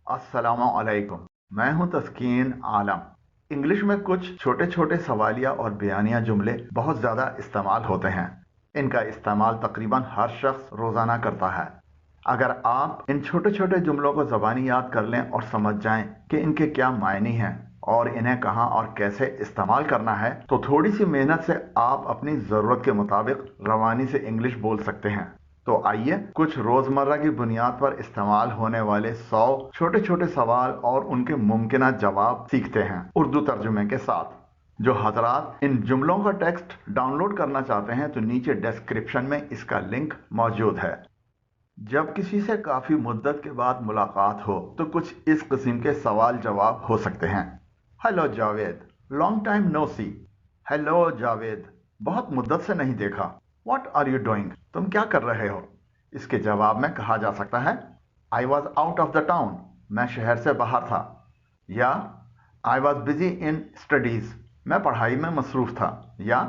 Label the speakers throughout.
Speaker 1: अस्सलामु अलैकुम। मैं हूं तस्कीन आलम। इंग्लिश में कुछ छोटे छोटे सवालिया और बयानिया जुमले बहुत ज़्यादा इस्तेमाल होते हैं। इनका इस्तेमाल तकरीबन हर शख्स रोज़ाना करता है। अगर आप इन छोटे छोटे जुमलों को ज़बानी याद कर लें और समझ जाएं कि इनके क्या मायने हैं और इन्हें कहाँ और कैसे इस्तेमाल करना है, तो थोड़ी सी मेहनत से आप अपनी ज़रूरत के मुताबिक रवानी से इंग्लिश बोल सकते हैं। तो आइए कुछ रोजमर्रा की बुनियाद पर इस्तेमाल होने वाले 100 छोटे छोटे सवाल और उनके मुमकिन जवाब सीखते हैं उर्दू तर्जुमे के साथ। जो हजरात इन जुमलों का टेक्स्ट डाउनलोड करना चाहते हैं तो नीचे डिस्क्रिप्शन में इसका लिंक मौजूद है। जब किसी से काफी मुद्दत के बाद मुलाकात हो तो कुछ इस किस्म के सवाल जवाब हो सकते हैं। Hello Javed, long time no see. Hello Javed, बहुत मुद्दत से नहीं देखा। What are you doing? तुम क्या कर रहे हो? इसके जवाब में कहा जा सकता है I was out of the town, मैं शहर से बाहर था। या I was busy in studies, मैं पढ़ाई में मसरूफ था। या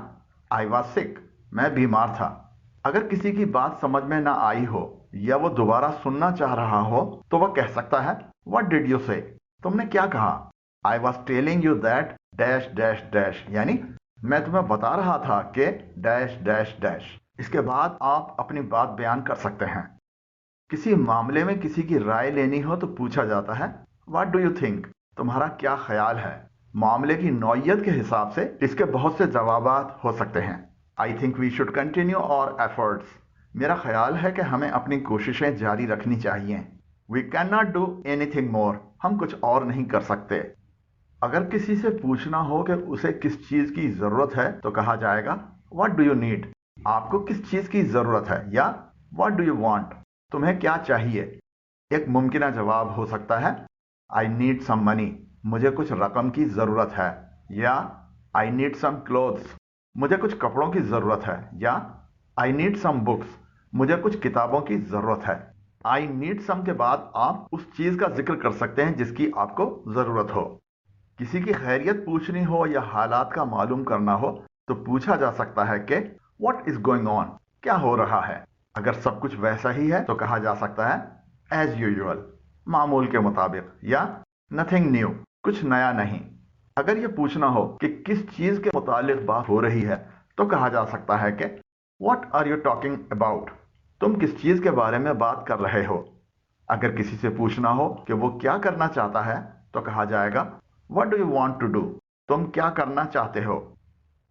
Speaker 1: आई वॉज सिक, मैं बीमार था। अगर किसी की बात समझ में ना आई हो या वो दोबारा सुनना चाह रहा हो तो वह कह सकता है व्हाट डिड यू से? तुमने क्या कहा? I was telling you that dash dash dash, यानी मैं तुम्हें बता रहा था कि डैश डैश डैश। इसके बाद आप अपनी बात बयान कर सकते हैं। किसी मामले में किसी की राय लेनी हो तो पूछा जाता है व्हाट डू यू थिंक? तुम्हारा क्या ख्याल है? मामले की नौइयत के हिसाब से इसके बहुत से जवाबात हो सकते हैं। I think we should continue our efforts, मेरा ख्याल है कि हमें अपनी कोशिशें जारी रखनी चाहिए। We can not do anything more, हम कुछ और नहीं कर सकते। अगर किसी से पूछना हो कि उसे किस चीज की जरूरत है तो कहा जाएगा व्हाट डू यू नीड? आपको किस चीज की जरूरत है? या व्हाट डू यू वांट? तुम्हें क्या चाहिए? एक मुमकिन जवाब हो सकता है आई नीड सम मनी, मुझे कुछ रकम की जरूरत है। या आई नीड सम क्लोथ्स, मुझे कुछ कपड़ों की जरूरत है। या आई नीड सम बुक्स, मुझे कुछ किताबों की जरूरत है। आई नीड सम के बाद आप उस चीज का जिक्र कर सकते हैं जिसकी आपको जरूरत हो। किसी की खैरियत पूछनी हो या हालात का मालूम करना हो तो पूछा जा सकता है कि व्हाट इज गोइंग ऑन? क्या हो रहा है? अगर सब कुछ वैसा ही है तो कहा जा सकता है एज यूजुअल, मामूल के मुताबिक। या नथिंग न्यू, कुछ नया नहीं। अगर ये पूछना हो कि किस चीज के मुतालिक बात हो रही है तो कहा जा सकता है कि what are you talking about? तुम किस चीज के बारे में बात कर रहे हो? अगर किसी से पूछना हो कि वो क्या करना चाहता है तो कहा जाएगा what do you want to do? तुम क्या करना चाहते हो?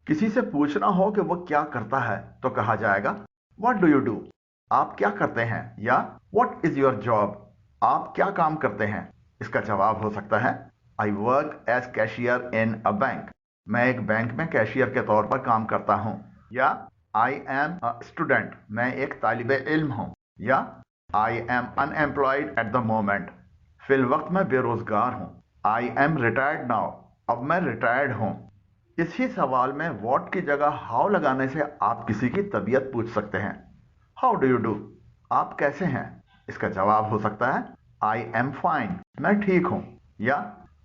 Speaker 1: किसी से पूछना हो कि वो क्या करता है तो कहा जाएगा व्हाट डू यू डू? आप क्या करते हैं? या व्हाट इज योर जॉब? आप क्या काम करते हैं? इसका जवाब हो सकता है I work as cashier in a bank, मैं एक बैंक में कैशियर के तौर पर काम करता हूं। या आई एम अ स्टूडेंट, मैं एक तालिब इल्म हूं। या I am unemployed at the moment, फिल वक्त मैं बेरोजगार हूं। आई एम रिटायर्ड नाउ, अब मैं रिटायर्ड हूं। इसी सवाल में व्हाट की जगह हाउ लगाने से आप किसी की तबीयत पूछ सकते हैं। How do you do? आप कैसे हैं? इसका जवाब हो सकता है आई एम फाइन, मैं ठीक हूं। या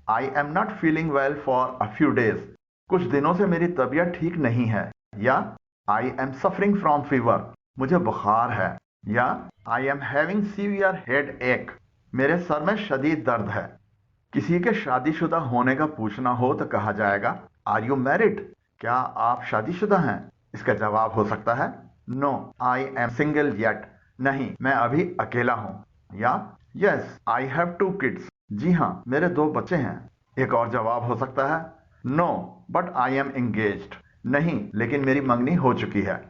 Speaker 1: I am not feeling well for a few days, कुछ दिनों से मेरी तबीयत ठीक नहीं है। या I am suffering from fever, मुझे बुखार है। या I am having severe head एक, मेरे सर में शदीद दर्द है। किसी के शादीशुदा होने का पूछना हो तो कहा जाएगा आर यू मैरिड? क्या आप शादीशुदा हैं? इसका जवाब हो सकता है no I am single yet, नहीं मैं अभी अकेला हूं। या yes I have two kids, जी हाँ मेरे दो बच्चे हैं। एक और जवाब हो सकता है no but I am engaged, नहीं लेकिन मेरी मंगनी हो चुकी है।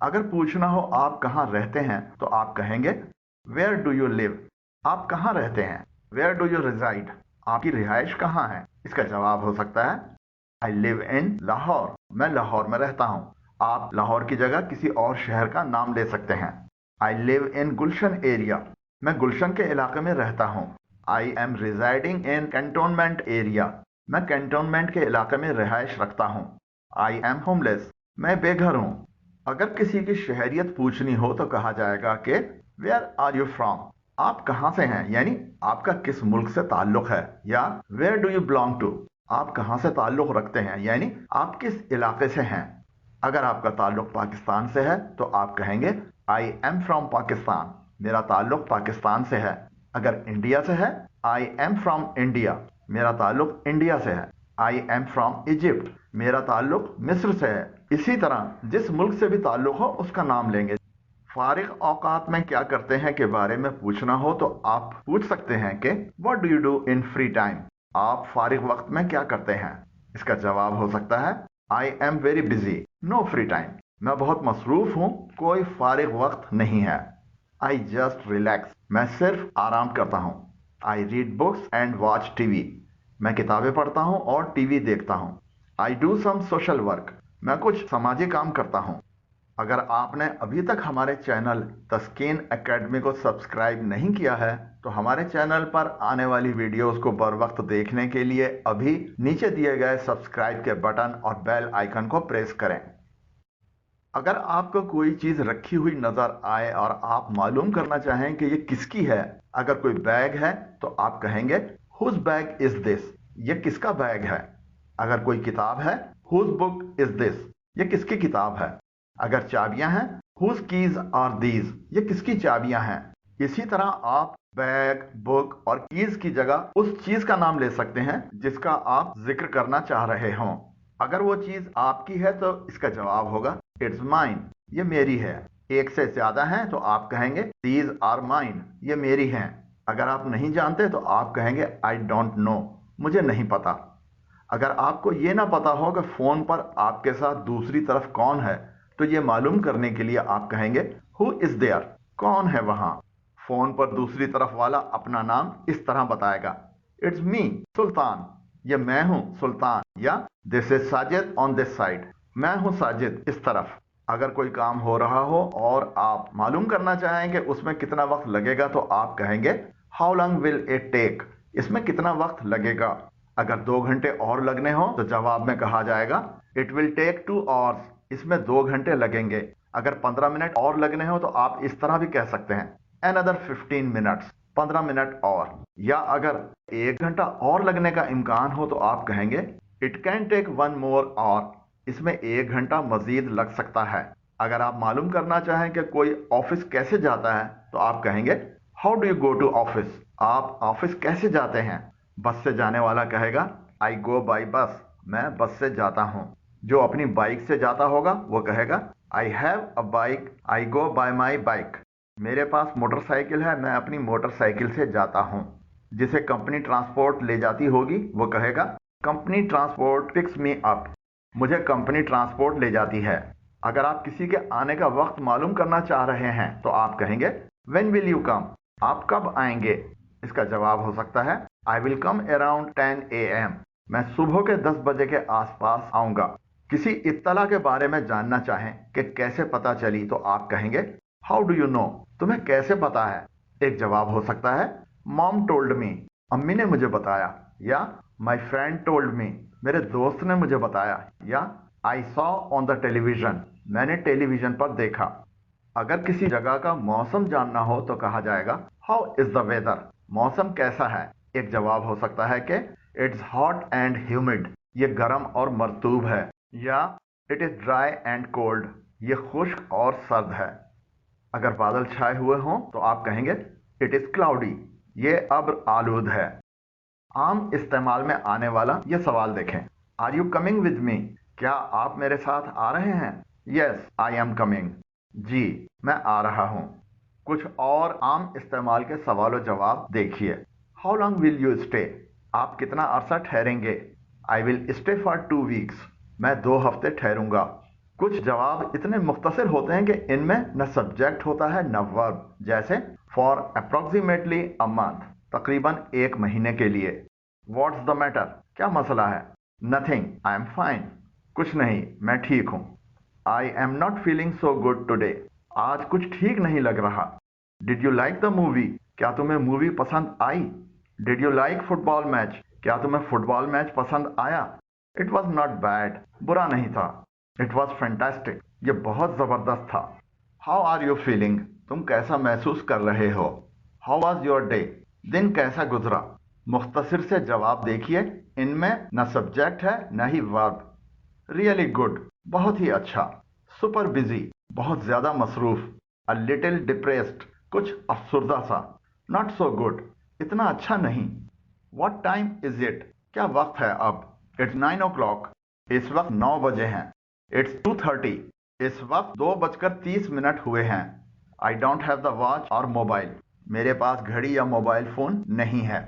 Speaker 1: अगर पूछना हो आप कहाँ रहते हैं तो आप कहेंगे वेयर डू यू लिव? आप कहाँ रहते हैं? Where do you reside? आपकी रिहाइश कहाँ है? इसका जवाब हो सकता है आई लिव इन लाहौर, मैं लाहौर में रहता हूँ। आप लाहौर की जगह किसी और शहर का नाम ले सकते हैं। I live in Gulshan area, मैं गुलशन के इलाके में रहता हूँ। I am residing in cantonment area, मैं कैंटोनमेंट के इलाके में रिहाइश रखता हूँ। आई एम होमलेस, मैं बेघर हूँ। अगर किसी की शहरियत पूछनी हो तो कहा जाएगा कि वेयर आर यू फ्रॉम? आप कहाँ से हैं, यानी आपका किस मुल्क से ताल्लुक है। या where do you belong to? आप कहाँ से ताल्लुक रखते हैं, यानी आप किस इलाके से हैं। अगर आपका ताल्लुक पाकिस्तान से है तो आप कहेंगे आई एम फ्रॉम पाकिस्तान, मेरा ताल्लुक पाकिस्तान से है। अगर इंडिया से है आई एम फ्रॉम इंडिया, मेरा ताल्लुक इंडिया से है। आई एम फ्रॉम इजिप्ट, मेरा ताल्लुक मिस्र से है। इसी तरह जिस मुल्क से भी ताल्लुक हो उसका नाम लेंगे। फारिग औकात में क्या करते हैं के बारे में पूछना हो तो आप पूछ सकते हैं कि what do you do in free time, आप फारिग वक्त में क्या करते हैं। इसका जवाब हो सकता है I am very busy, no free time, मैं बहुत मसरूफ हूँ, कोई फारिग वक्त नहीं है। आई जस्ट रिलैक्स, मैं सिर्फ आराम करता हूँ। I read books and watch TV, मैं किताबें पढ़ता हूँ और टीवी देखता हूँ। I do some social work, मैं कुछ समाजी काम करता हूँ। अगर आपने अभी तक हमारे चैनल तस्कीन एकेडमी को सब्सक्राइब नहीं किया है तो हमारे चैनल पर आने वाली वीडियोस को बर वक्त देखने के लिए अभी नीचे दिए गए सब्सक्राइब के बटन और बेल आइकन को प्रेस करें। अगर आपको कोई चीज रखी हुई नजर आए और आप मालूम करना चाहें कि ये किसकी है, अगर कोई बैग है तो आप कहेंगे हुज बैग इज दिस, ये किसका बैग है। अगर कोई किताब है हुज बुक इज दिस, ये किसकी किताब है। अगर चाबियां हैं हुज कीज आर दीज, ये किसकी चाबियां हैं। इसी तरह आप बैग, बुक और कीज की जगह उस चीज का नाम ले सकते हैं जिसका आप जिक्र करना चाह रहे हों। अगर वो चीज आपकी है तो इसका जवाब होगा इट्स माइन, ये मेरी है। एक से ज्यादा हैं तो आप कहेंगे दीज आर माइन, ये मेरी हैं। अगर आप नहीं जानते तो आप कहेंगे आई डोंट नो, मुझे नहीं पता। अगर आपको ये ना पता हो कि फोन पर आपके साथ दूसरी तरफ कौन है तो ये मालूम करने के लिए आप कहेंगे हु इज देयर, कौन है वहां। फोन पर दूसरी तरफ वाला अपना नाम इस तरह बताएगा इट्स मी सुल्तान, ये मैं हूं सुल्तान, या this is Sajid on this side, मैं हूं साजिद इस तरफ। अगर कोई काम हो रहा हो और आप मालूम करना चाहें कि उसमें कितना वक्त लगेगा तो आप कहेंगे how long will it take, इसमें कितना वक्त लगेगा। अगर 2 घंटे और लगने हो तो जवाब में कहा जाएगा इट विल टेक 2 hours, इसमें 2 घंटे लगेंगे। अगर 15 मिनट और लगने हो तो आप इस तरह भी कह सकते हैं another 15 minutes, 15 मिनट और। या अगर 1 घंटा और लगने का इम्कान हो तो आप कहेंगे it can take 1 more hour, इसमें 1 घंटा मजीद लग सकता है। अगर आप मालूम करना चाहें कि कोई ऑफिस कैसे जाता है तो आप कहेंगे how do you go to office, आप ऑफिस कैसे जाते हैं। बस से जाने वाला कहेगा आई गो बाई बस, मैं बस से जाता हूं। जो अपनी बाइक से जाता होगा वो कहेगा I have a bike, I go bye my bike, मेरे पास मोटरसाइकिल है, मैं अपनी मोटरसाइकिल से जाता हूं। जिसे कंपनी ट्रांसपोर्ट ले जाती होगी वो कहेगा company transport picks me up, मुझे कंपनी ट्रांसपोर्ट ले जाती है। अगर आप किसी के आने का वक्त मालूम करना चाह रहे हैं तो आप कहेंगे व्हेन विल यू कम, आप कब आएंगे। इसका जवाब हो सकता है I will come around 10 AM, मैं सुबह के 10 बजे के आसपास आऊंगा। किसी इत्तला के बारे में जानना चाहें कि कैसे पता चली तो आप कहेंगे हाउ डू यू नो, तुम्हें कैसे पता है। एक जवाब हो सकता है मॉम टोल्ड मी, अम्मी ने मुझे बताया, या माई फ्रेंड टोल्ड मी, मेरे दोस्त ने मुझे बताया, या I saw on the television, मैंने टेलीविजन पर देखा। अगर किसी जगह का मौसम जानना हो तो कहा जाएगा हाउ इज द वेदर, मौसम कैसा है। एक जवाब हो सकता है कि इट्स हॉट एंड ह्यूमिड, ये गर्म और मरतूब है, या it is dry and cold, ये खुश्क और सर्द है। अगर बादल छाए हुए हों तो आप कहेंगे इट इज क्लाउडी, ये अब्र आलूद है। आम इस्तेमाल में आने वाला ये सवाल देखें are you coming with me, क्या आप मेरे साथ आ रहे हैं। यस आई एम कमिंग, जी मैं आ रहा हूं। कुछ और आम इस्तेमाल के सवाल जवाब देखिए। How long will you stay, आप कितना अरसा ठहरेंगे। I will stay for 2 weeks, मैं 2 हफ्ते ठहरूंगा। कुछ जवाब इतने मुख्तसर होते हैं कि इनमें न सब्जेक्ट होता है न वर्ब, जैसे फॉर अप्रोक्सीमेटली अ मंथ, तकरीबन 1 महीने के लिए। व्हाट्स द मैटर, क्या मसला है। नथिंग, आई एम फाइन, कुछ नहीं मैं ठीक हूं। I am not feeling so good today, आज कुछ ठीक नहीं लग रहा। Did you like the movie, क्या तुम्हें मूवी पसंद आई। Did you like football match, क्या तुम्हें फुटबॉल मैच पसंद आया। इट वॉज नॉट बैड, बुरा नहीं था। इट वॉज फैंटास्टिक, ये बहुत जबरदस्त था। हाउ आर यू फीलिंग, तुम कैसा महसूस कर रहे हो। हाउ वॉज योर डे, दिन कैसा गुजरा। मुख्तसर से जवाब देखिए, इनमें न सब्जेक्ट है न ही वर्ब। रियली गुड, बहुत ही अच्छा। सुपर बिजी, बहुत ज्यादा मसरूफ। अ लिटिल डिप्रेस्ड, कुछ अफसुर्दा सा। नॉट सो गुड, इतना अच्छा नहीं। What time is it? क्या वक्त है अब? It's 9 o'clock. इस वक्त 9 बजे हैं। It's 2:30. इस वक्त 2:30 हुए हैं। I don't have the watch और मोबाइल। मेरे पास घड़ी या मोबाइल फोन नहीं है।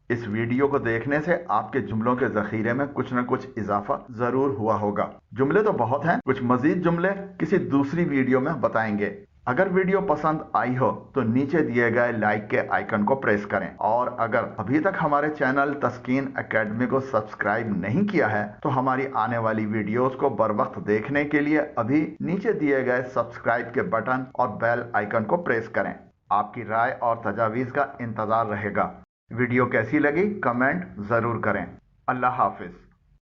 Speaker 1: इस वीडियो को देखने से आपके जुमलों के ज़ख़ीरे में कुछ न कुछ इजाफा ज़रूर हुआ होगा। जुमले तो बहुत हैं, कुछ मज़ीद जुमले किसी दूसरी वीडियो में बताएंगे। अगर वीडियो पसंद आई हो तो नीचे दिए गए लाइक के आइकन को प्रेस करें, और अगर अभी तक हमारे चैनल तस्कीन एकेडमी को सब्सक्राइब नहीं किया है तो हमारी आने वाली वीडियोस को बर वक्त देखने के लिए अभी नीचे दिए गए सब्सक्राइब के बटन और बेल आइकन को प्रेस करें। आपकी राय और तजावीज़ का इंतज़ार रहेगा। वीडियो कैसी लगी कमेंट ज़रूर करें। अल्लाह हाफिज़।